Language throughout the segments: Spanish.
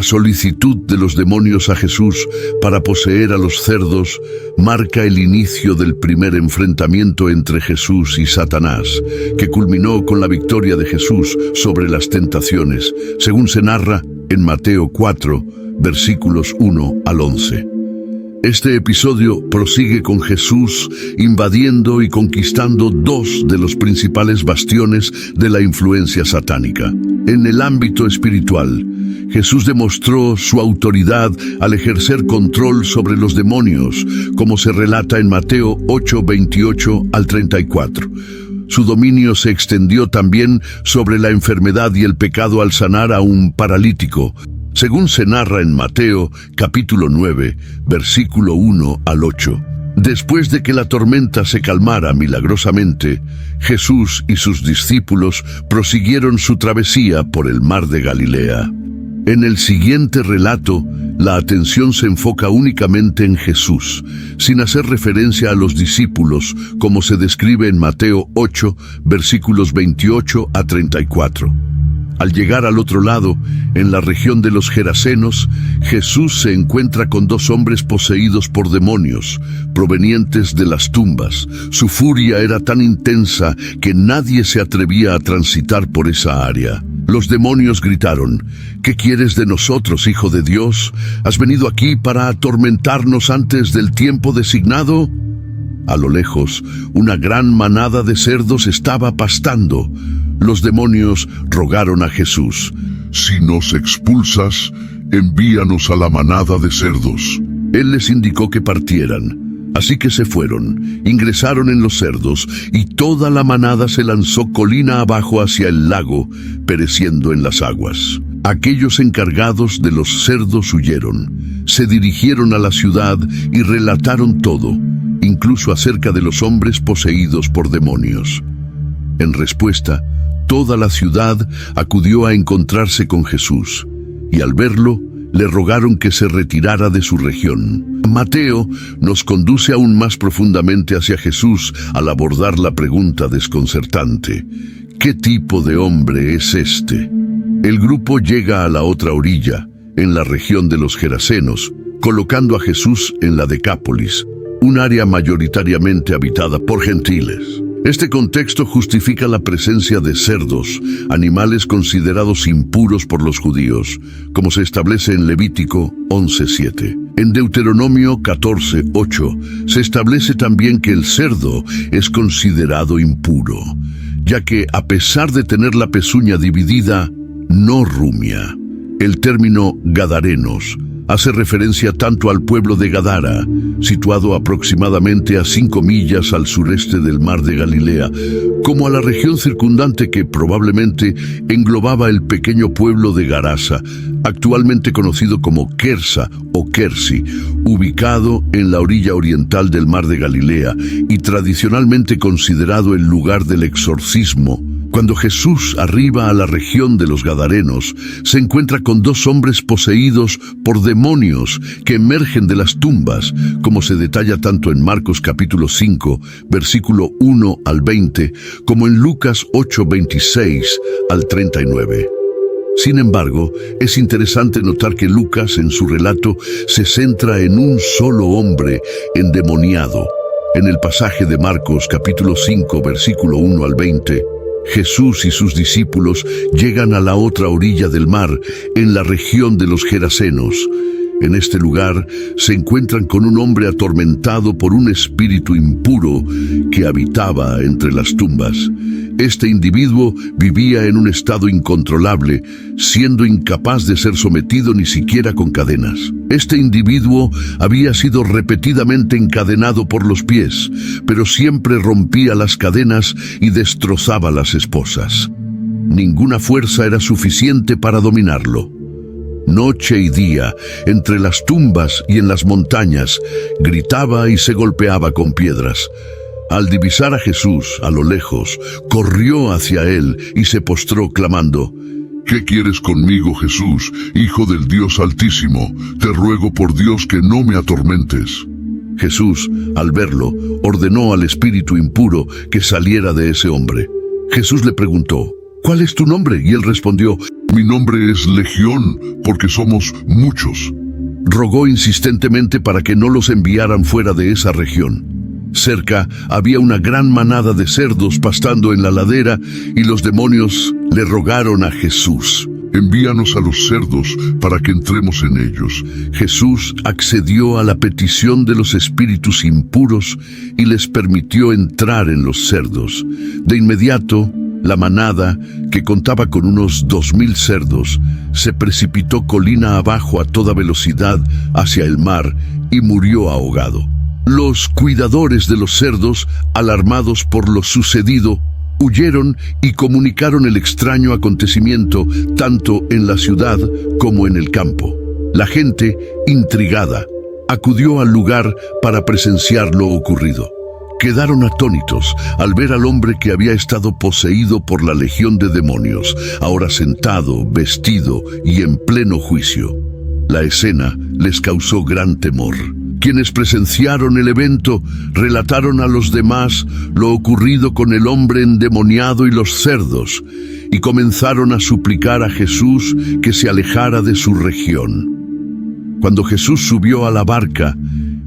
La solicitud de los demonios a Jesús para poseer a los cerdos marca el inicio del primer enfrentamiento entre Jesús y Satanás, que culminó con la victoria de Jesús sobre las tentaciones, según se narra en Mateo 4, versículos 1 al 11. Este episodio prosigue con Jesús invadiendo y conquistando dos de los principales bastiones de la influencia satánica. En el ámbito espiritual, Jesús demostró su autoridad al ejercer control sobre los demonios, como se relata en Mateo 8, 28 al 34. Su dominio se extendió también sobre la enfermedad y el pecado al sanar a un paralítico, según se narra en Mateo, capítulo 9, versículo 1 al 8. Después de que la tormenta se calmara milagrosamente, Jesús y sus discípulos prosiguieron su travesía por el mar de Galilea. En el siguiente relato, la atención se enfoca únicamente en Jesús, sin hacer referencia a los discípulos, como se describe en Mateo 8, versículos 28 a 34. Al llegar al otro lado, en la región de los Gerasenos, Jesús se encuentra con dos hombres poseídos por demonios, provenientes de las tumbas. Su furia era tan intensa que nadie se atrevía a transitar por esa área. Los demonios gritaron: ¿Qué quieres de nosotros, Hijo de Dios? ¿Has venido aquí para atormentarnos antes del tiempo designado? A lo lejos, una gran manada de cerdos estaba pastando. Los demonios rogaron a Jesús: «Si nos expulsas, envíanos a la manada de cerdos». Él les indicó que partieran. Así que se fueron, ingresaron en los cerdos, y toda la manada se lanzó colina abajo hacia el lago, pereciendo en las aguas. Aquellos encargados de los cerdos huyeron, se dirigieron a la ciudad y relataron todo, incluso acerca de los hombres poseídos por demonios. En respuesta, toda la ciudad acudió a encontrarse con Jesús, y al verlo, le rogaron que se retirara de su región. Mateo nos conduce aún más profundamente hacia Jesús al abordar la pregunta desconcertante: ¿qué tipo de hombre es este? El grupo llega a la otra orilla, en la región de los Gerasenos, colocando a Jesús en la Decápolis, un área mayoritariamente habitada por gentiles. Este contexto justifica la presencia de cerdos, animales considerados impuros por los judíos, como se establece en Levítico 11:7. En Deuteronomio 14:8 se establece también que el cerdo es considerado impuro, ya que a pesar de tener la pezuña dividida, no rumia. El término gadarenos hace referencia tanto al pueblo de Gadara, situado aproximadamente a 5 millas al sureste del mar de Galilea, como a la región circundante que probablemente englobaba el pequeño pueblo de Garasa, actualmente conocido como Kersa o Kersi, ubicado en la orilla oriental del mar de Galilea y tradicionalmente considerado el lugar del exorcismo. Cuando Jesús arriba a la región de los Gadarenos, se encuentra con dos hombres poseídos por demonios que emergen de las tumbas, como se detalla tanto en Marcos capítulo 5, versículo 1 al 20, como en Lucas 8, 26 al 39. Sin embargo, es interesante notar que Lucas, en su relato, se centra en un solo hombre endemoniado. En el pasaje de Marcos capítulo 5, versículo 1 al 20, Jesús y sus discípulos llegan a la otra orilla del mar, en la región de los Gerasenos. En este lugar se encuentran con un hombre atormentado por un espíritu impuro que habitaba entre las tumbas. Este individuo vivía en un estado incontrolable, siendo incapaz de ser sometido ni siquiera con cadenas. Este individuo había sido repetidamente encadenado por los pies, pero siempre rompía las cadenas y destrozaba las esposas. Ninguna fuerza era suficiente para dominarlo. Noche y día, entre las tumbas y en las montañas, gritaba y se golpeaba con piedras. Al divisar a Jesús a lo lejos, corrió hacia él y se postró clamando: «¿Qué quieres conmigo, Jesús, Hijo del Dios Altísimo? Te ruego por Dios que no me atormentes». Jesús, al verlo, ordenó al espíritu impuro que saliera de ese hombre. Jesús le preguntó: «¿Cuál es tu nombre?». Y él respondió: Mi nombre es Legión, porque somos muchos. Rogó insistentemente para que no los enviaran fuera de esa región. Cerca había una gran manada de cerdos pastando en la ladera y los demonios le rogaron a Jesús: envíanos a los cerdos para que entremos en ellos. Jesús accedió a la petición de los espíritus impuros y les permitió entrar en los cerdos. De inmediato, la manada, que contaba con unos 2000 cerdos, se precipitó colina abajo a toda velocidad hacia el mar y murió ahogado. Los cuidadores de los cerdos, alarmados por lo sucedido, huyeron y comunicaron el extraño acontecimiento tanto en la ciudad como en el campo. La gente, intrigada, acudió al lugar para presenciar lo ocurrido. Quedaron atónitos al ver al hombre que había estado poseído por la legión de demonios, ahora sentado, vestido y en pleno juicio. La escena les causó gran temor. Quienes presenciaron el evento relataron a los demás lo ocurrido con el hombre endemoniado y los cerdos, y comenzaron a suplicar a Jesús que se alejara de su región. Cuando Jesús subió a la barca,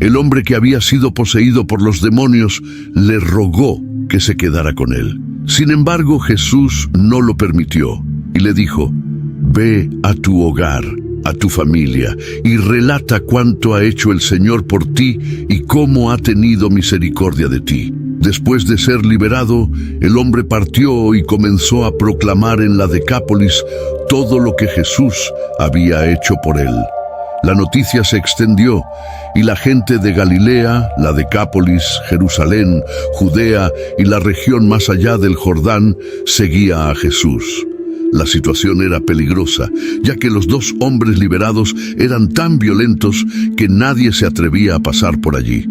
el hombre que había sido poseído por los demonios le rogó que se quedara con él. Sin embargo, Jesús no lo permitió y le dijo: ve a tu hogar, a tu familia, y relata cuánto ha hecho el Señor por ti y cómo ha tenido misericordia de ti. Después de ser liberado, el hombre partió y comenzó a proclamar en la Decápolis todo lo que Jesús había hecho por él. La noticia se extendió y la gente de Galilea, la Decápolis, Jerusalén, Judea y la región más allá del Jordán seguía a Jesús. La situación era peligrosa, ya que los dos hombres liberados eran tan violentos que nadie se atrevía a pasar por allí.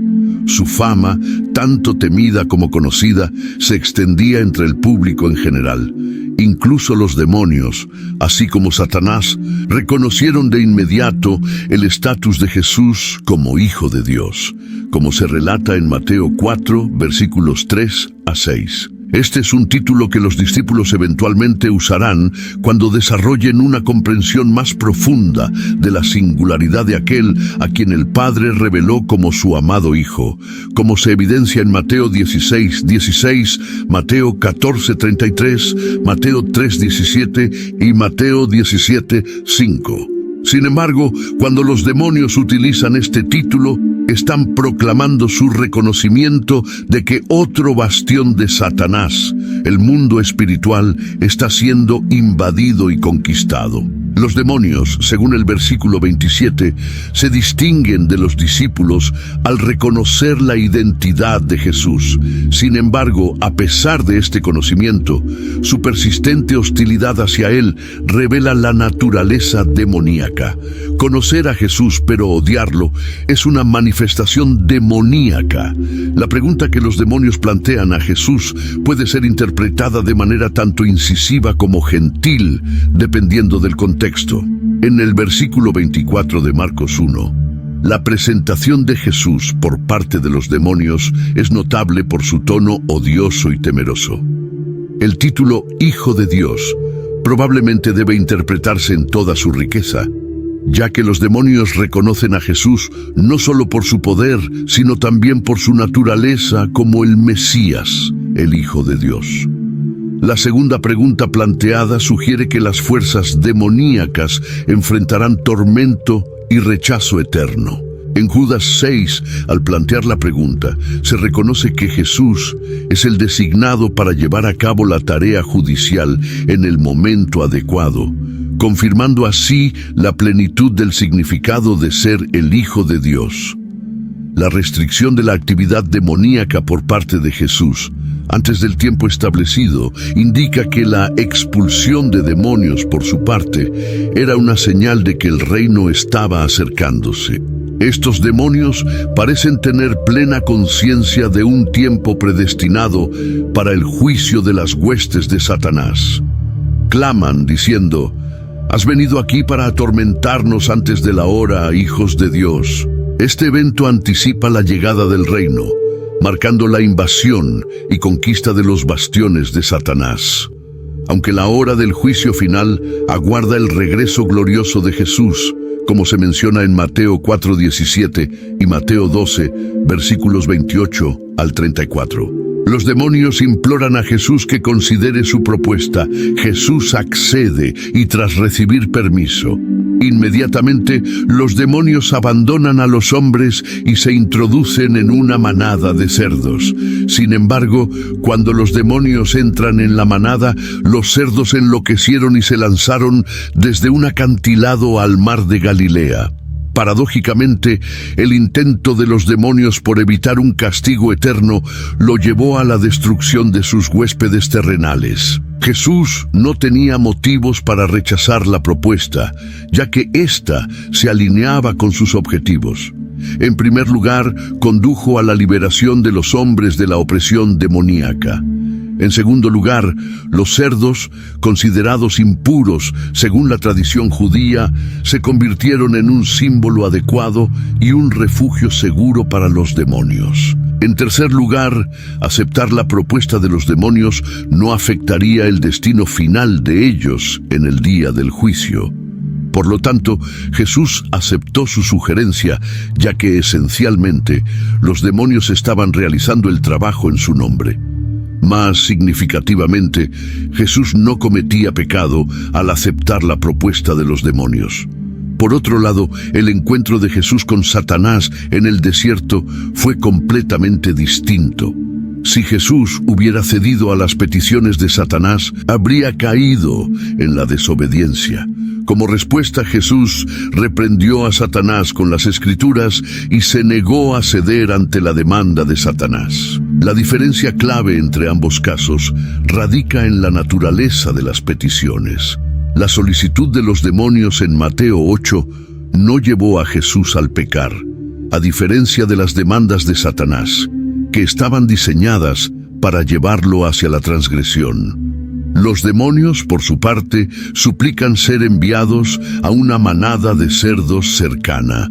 Su fama, tanto temida como conocida, se extendía entre el público en general. Incluso los demonios, así como Satanás, reconocieron de inmediato el estatus de Jesús como Hijo de Dios, como se relata en Mateo 4, versículos 3 a 6. Este es un título que los discípulos eventualmente usarán cuando desarrollen una comprensión más profunda de la singularidad de aquel a quien el Padre reveló como su amado Hijo, como se evidencia en Mateo 16:16, Mateo 14:33, Mateo 3:17 y Mateo 17:5. Sin embargo, cuando los demonios utilizan este título, están proclamando su reconocimiento de que otro bastión de Satanás, el mundo espiritual, está siendo invadido y conquistado. Los demonios, según el versículo 27, se distinguen de los discípulos al reconocer la identidad de Jesús. Sin embargo, a pesar de este conocimiento, su persistente hostilidad hacia él revela la naturaleza demoníaca. Conocer a Jesús pero odiarlo es una manifestación demoníaca. La pregunta que los demonios plantean a Jesús puede ser interpretada de manera tanto incisiva como gentil, dependiendo del contexto. En el versículo 24 de Marcos 1, la presentación de Jesús por parte de los demonios es notable por su tono odioso y temeroso. El título Hijo de Dios probablemente debe interpretarse en toda su riqueza, ya que los demonios reconocen a Jesús no solo por su poder, sino también por su naturaleza como el Mesías, el Hijo de Dios. La segunda pregunta planteada sugiere que las fuerzas demoníacas enfrentarán tormento y rechazo eterno. En Judas 6, al plantear la pregunta, se reconoce que Jesús es el designado para llevar a cabo la tarea judicial en el momento adecuado, confirmando así la plenitud del significado de ser el Hijo de Dios. La restricción de la actividad demoníaca por parte de Jesús antes del tiempo establecido indica que la expulsión de demonios por su parte era una señal de que el reino estaba acercándose. Estos demonios parecen tener plena conciencia de un tiempo predestinado para el juicio de las huestes de Satanás. Claman diciendo: «Has venido aquí para atormentarnos antes de la hora, hijos de Dios». Este evento anticipa la llegada del reino, marcando la invasión y conquista de los bastiones de Satanás. aunque la hora del juicio final aguarda el regreso glorioso de Jesús, como se menciona en Mateo 4:17 y Mateo 12, versículos 28 al 34. Los demonios imploran a Jesús que considere su propuesta. Jesús accede y tras recibir permiso, inmediatamente los demonios abandonan a los hombres y se introducen en una manada de cerdos. Sin embargo, cuando los demonios entran en la manada, los cerdos enloquecieron y se lanzaron desde un acantilado al mar de Galilea. Paradójicamente, el intento de los demonios por evitar un castigo eterno lo llevó a la destrucción de sus huéspedes terrenales. Jesús no tenía motivos para rechazar la propuesta, ya que ésta se alineaba con sus objetivos. En primer lugar, condujo a la liberación de los hombres de la opresión demoníaca. En segundo lugar, los cerdos, considerados impuros según la tradición judía, se convirtieron en un símbolo adecuado y un refugio seguro para los demonios. En tercer lugar, aceptar la propuesta de los demonios no afectaría el destino final de ellos en el día del juicio. Por lo tanto, Jesús aceptó su sugerencia, ya que esencialmente los demonios estaban realizando el trabajo en su nombre. Más significativamente, Jesús no cometía pecado al aceptar la propuesta de los demonios. Por otro lado, el encuentro de Jesús con Satanás en el desierto fue completamente distinto. Si Jesús hubiera cedido a las peticiones de Satanás, habría caído en la desobediencia. Como respuesta, Jesús reprendió a Satanás con las Escrituras y se negó a ceder ante la demanda de Satanás. La diferencia clave entre ambos casos radica en la naturaleza de las peticiones. La solicitud de los demonios en Mateo 8 no llevó a Jesús al pecar, a diferencia de las demandas de Satanás, que estaban diseñadas para llevarlo hacia la transgresión. Los demonios, por su parte, suplican ser enviados a una manada de cerdos cercana,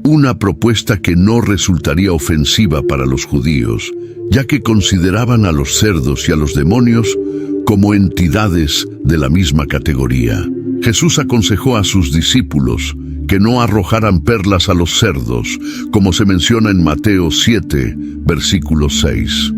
una propuesta que no resultaría ofensiva para los judíos, ya que consideraban a los cerdos y a los demonios como entidades de la misma categoría. Jesús aconsejó a sus discípulos que no arrojaran perlas a los cerdos, como se menciona en Mateo 7, versículo 6.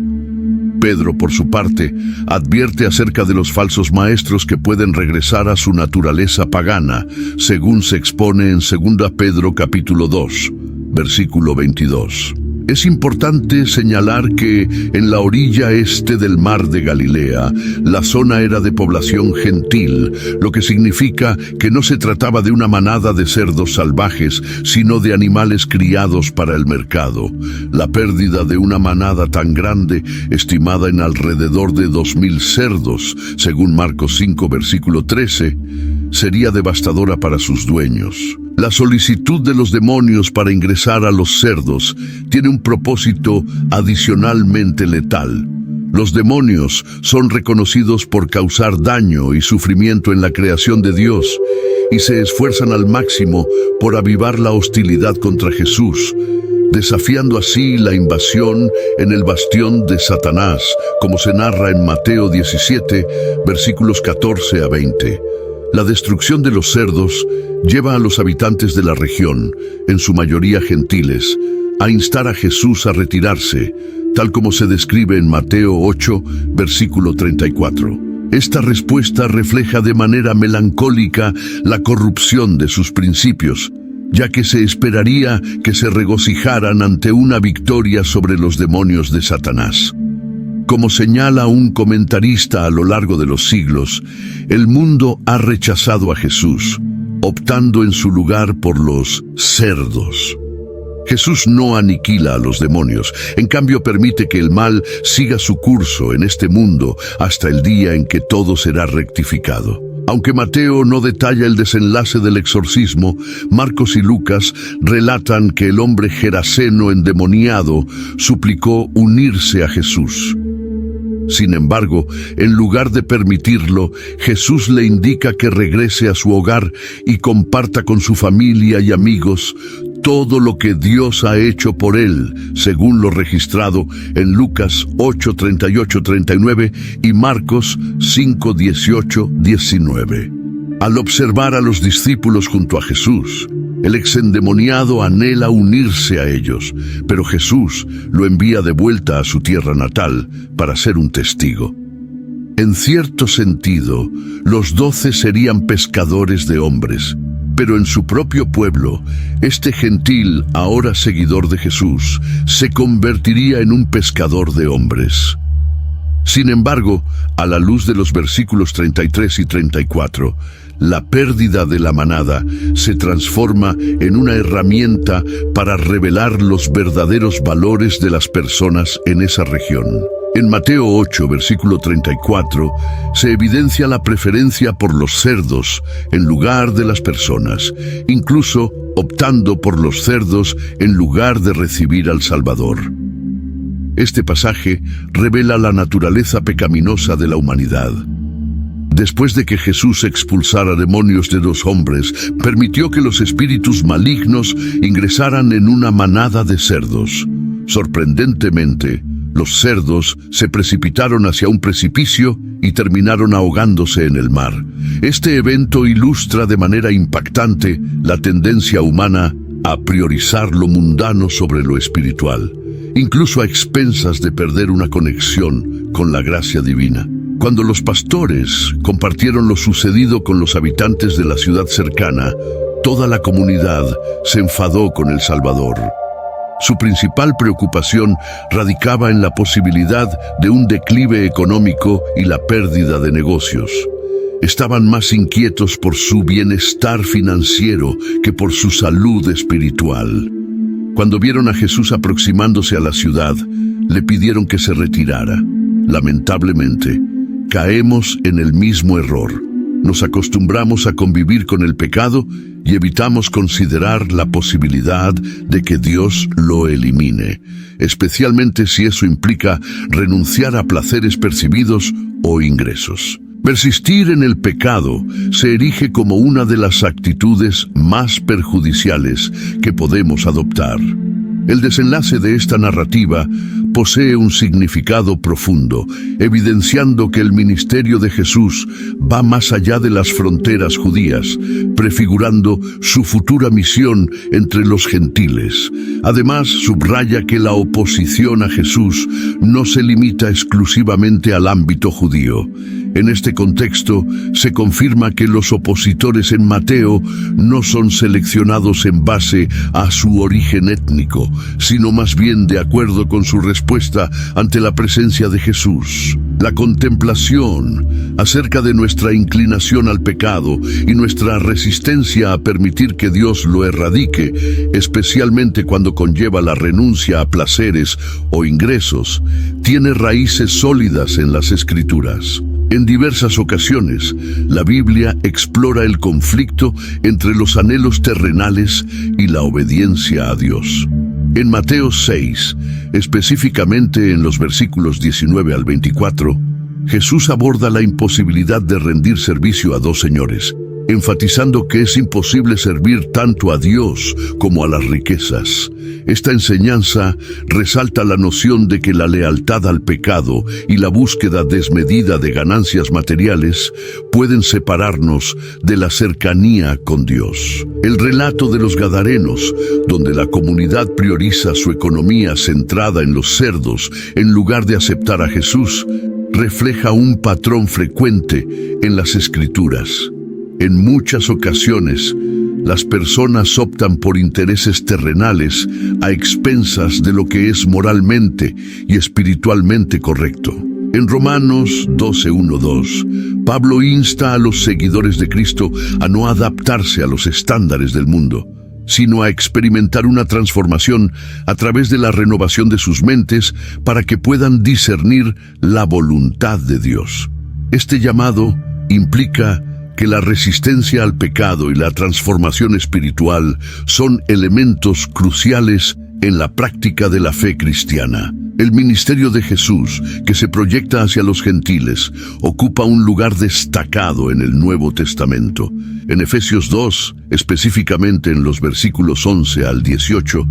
Pedro, por su parte, advierte acerca de los falsos maestros que pueden regresar a su naturaleza pagana, según se expone en 2 Pedro capítulo 2, versículo 22. Es importante señalar que en la orilla este del mar de Galilea, la zona era de población gentil, lo que significa que no se trataba de una manada de cerdos salvajes, sino de animales criados para el mercado. La pérdida de una manada tan grande, estimada en alrededor de 2,000 cerdos, según Marcos 5, versículo 13, sería devastadora para sus dueños. La solicitud de los demonios para ingresar a los cerdos tiene un propósito adicionalmente letal. Los demonios son reconocidos por causar daño y sufrimiento en la creación de Dios y se esfuerzan al máximo por avivar la hostilidad contra Jesús, desafiando así la invasión en el bastión de Satanás, como se narra en Mateo 17, versículos 14 a 20. La destrucción de los cerdos lleva a los habitantes de la región, en su mayoría gentiles, a instar a Jesús a retirarse, tal como se describe en Mateo 8, versículo 34. Esta respuesta refleja de manera melancólica la corrupción de sus principios, ya que se esperaría que se regocijaran ante una victoria sobre los demonios de Satanás. Como señala un comentarista a lo largo de los siglos, el mundo ha rechazado a Jesús, optando en su lugar por los cerdos. Jesús no aniquila a los demonios, en cambio permite que el mal siga su curso en este mundo hasta el día en que todo será rectificado. Aunque Mateo no detalla el desenlace del exorcismo, Marcos y Lucas relatan que el hombre geraseno endemoniado suplicó unirse a Jesús. Sin embargo, en lugar de permitirlo, Jesús le indica que regrese a su hogar y comparta con su familia y amigos todo lo que Dios ha hecho por él, según lo registrado en Lucas 8:38-39 y Marcos 5:18-19. Al observar a los discípulos junto a Jesús, el exendemoniado anhela unirse a ellos, pero Jesús lo envía de vuelta a su tierra natal para ser un testigo. En cierto sentido, los 12 serían pescadores de hombres, pero en su propio pueblo, este gentil, ahora seguidor de Jesús, se convertiría en un pescador de hombres. Sin embargo, a la luz de los versículos 33 y 34, la pérdida de la manada se transforma en una herramienta para revelar los verdaderos valores de las personas en esa región. En Mateo 8, versículo 34, se evidencia la preferencia por los cerdos en lugar de las personas, incluso optando por los cerdos en lugar de recibir al Salvador. Este pasaje revela la naturaleza pecaminosa de la humanidad. Después de que Jesús expulsara demonios de 2 hombres, permitió que los espíritus malignos ingresaran en una manada de cerdos. Sorprendentemente, los cerdos se precipitaron hacia un precipicio y terminaron ahogándose en el mar. Este evento ilustra de manera impactante la tendencia humana a priorizar lo mundano sobre lo espiritual, incluso a expensas de perder una conexión con la gracia divina. Cuando los pastores compartieron lo sucedido con los habitantes de la ciudad cercana, toda la comunidad se enfadó con el Salvador. Su principal preocupación radicaba en la posibilidad de un declive económico y la pérdida de negocios. Estaban más inquietos por su bienestar financiero que por su salud espiritual. Cuando vieron a Jesús aproximándose a la ciudad, le pidieron que se retirara. Lamentablemente, caemos en el mismo error. Nos acostumbramos a convivir con el pecado y evitamos considerar la posibilidad de que Dios lo elimine, especialmente si eso implica renunciar a placeres percibidos o ingresos. Persistir en el pecado se erige como una de las actitudes más perjudiciales que podemos adoptar. El desenlace de esta narrativa posee un significado profundo, evidenciando que el ministerio de Jesús va más allá de las fronteras judías, prefigurando su futura misión entre los gentiles. Además, subraya que la oposición a Jesús no se limita exclusivamente al ámbito judío. En este contexto, se confirma que los opositores en Mateo no son seleccionados en base a su origen étnico, sino más bien de acuerdo con su respuesta ante la presencia de Jesús. La contemplación acerca de nuestra inclinación al pecado y nuestra resistencia a permitir que Dios lo erradique, especialmente cuando conlleva la renuncia a placeres o ingresos, tiene raíces sólidas en las Escrituras. En diversas ocasiones, la Biblia explora el conflicto entre los anhelos terrenales y la obediencia a Dios. En Mateo 6, específicamente en los versículos 19 al 24, Jesús aborda la imposibilidad de rendir servicio a 2 señores, enfatizando que es imposible servir tanto a Dios como a las riquezas. Esta enseñanza resalta la noción de que la lealtad al pecado y la búsqueda desmedida de ganancias materiales pueden separarnos de la cercanía con Dios. El relato de los Gadarenos, donde la comunidad prioriza su economía centrada en los cerdos en lugar de aceptar a Jesús, refleja un patrón frecuente en las Escrituras. En muchas ocasiones, las personas optan por intereses terrenales a expensas de lo que es moralmente y espiritualmente correcto. En Romanos 12:1-2, Pablo insta a los seguidores de Cristo a no adaptarse a los estándares del mundo, sino a experimentar una transformación a través de la renovación de sus mentes para que puedan discernir la voluntad de Dios. Este llamado implica que la resistencia al pecado y la transformación espiritual son elementos cruciales en la práctica de la fe cristiana. El ministerio de Jesús, que se proyecta hacia los gentiles, ocupa un lugar destacado en el Nuevo Testamento. En Efesios 2, específicamente en los versículos 11 al 18,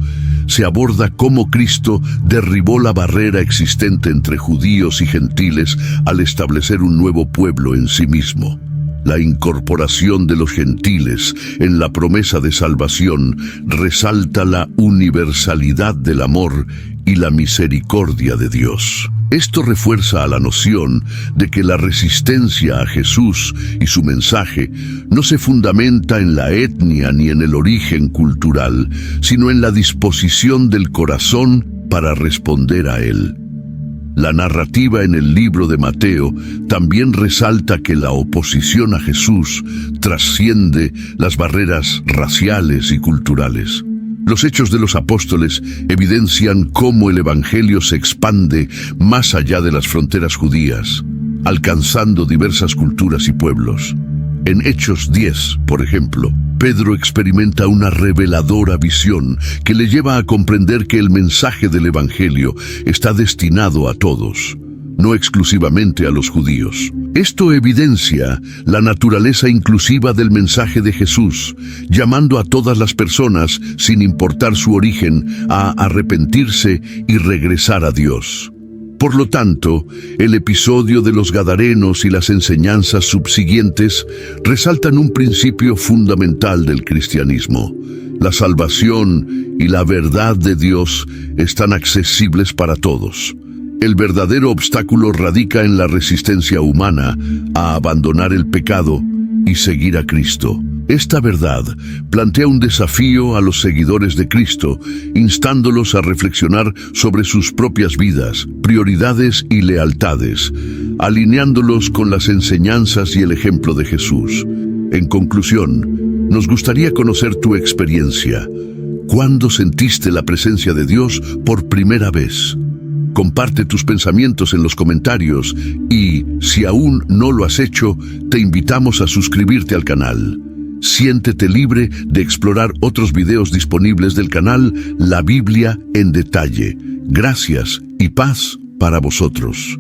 se aborda cómo Cristo derribó la barrera existente entre judíos y gentiles al establecer un nuevo pueblo en sí mismo. La incorporación de los gentiles en la promesa de salvación resalta la universalidad del amor y la misericordia de Dios. Esto refuerza a la noción de que la resistencia a Jesús y su mensaje no se fundamenta en la etnia ni en el origen cultural, sino en la disposición del corazón para responder a él. La narrativa en el libro de Mateo también resalta que la oposición a Jesús trasciende las barreras raciales y culturales. Los Hechos de los Apóstoles evidencian cómo el Evangelio se expande más allá de las fronteras judías, alcanzando diversas culturas y pueblos. En Hechos 10, por ejemplo, Pedro experimenta una reveladora visión que le lleva a comprender que el mensaje del Evangelio está destinado a todos, no exclusivamente a los judíos. Esto evidencia la naturaleza inclusiva del mensaje de Jesús, llamando a todas las personas, sin importar su origen, a arrepentirse y regresar a Dios. Por lo tanto, el episodio de los Gadarenos y las enseñanzas subsiguientes resaltan un principio fundamental del cristianismo. La salvación y la verdad de Dios están accesibles para todos. El verdadero obstáculo radica en la resistencia humana a abandonar el pecado y seguir a Cristo. Esta verdad plantea un desafío a los seguidores de Cristo, instándolos a reflexionar sobre sus propias vidas, prioridades y lealtades, alineándolos con las enseñanzas y el ejemplo de Jesús. En conclusión, nos gustaría conocer tu experiencia. ¿Cuándo sentiste la presencia de Dios por primera vez? Comparte tus pensamientos en los comentarios y, si aún no lo has hecho, te invitamos a suscribirte al canal. Siéntete libre de explorar otros videos disponibles del canal La Biblia en Detalle. Gracias y paz para vosotros.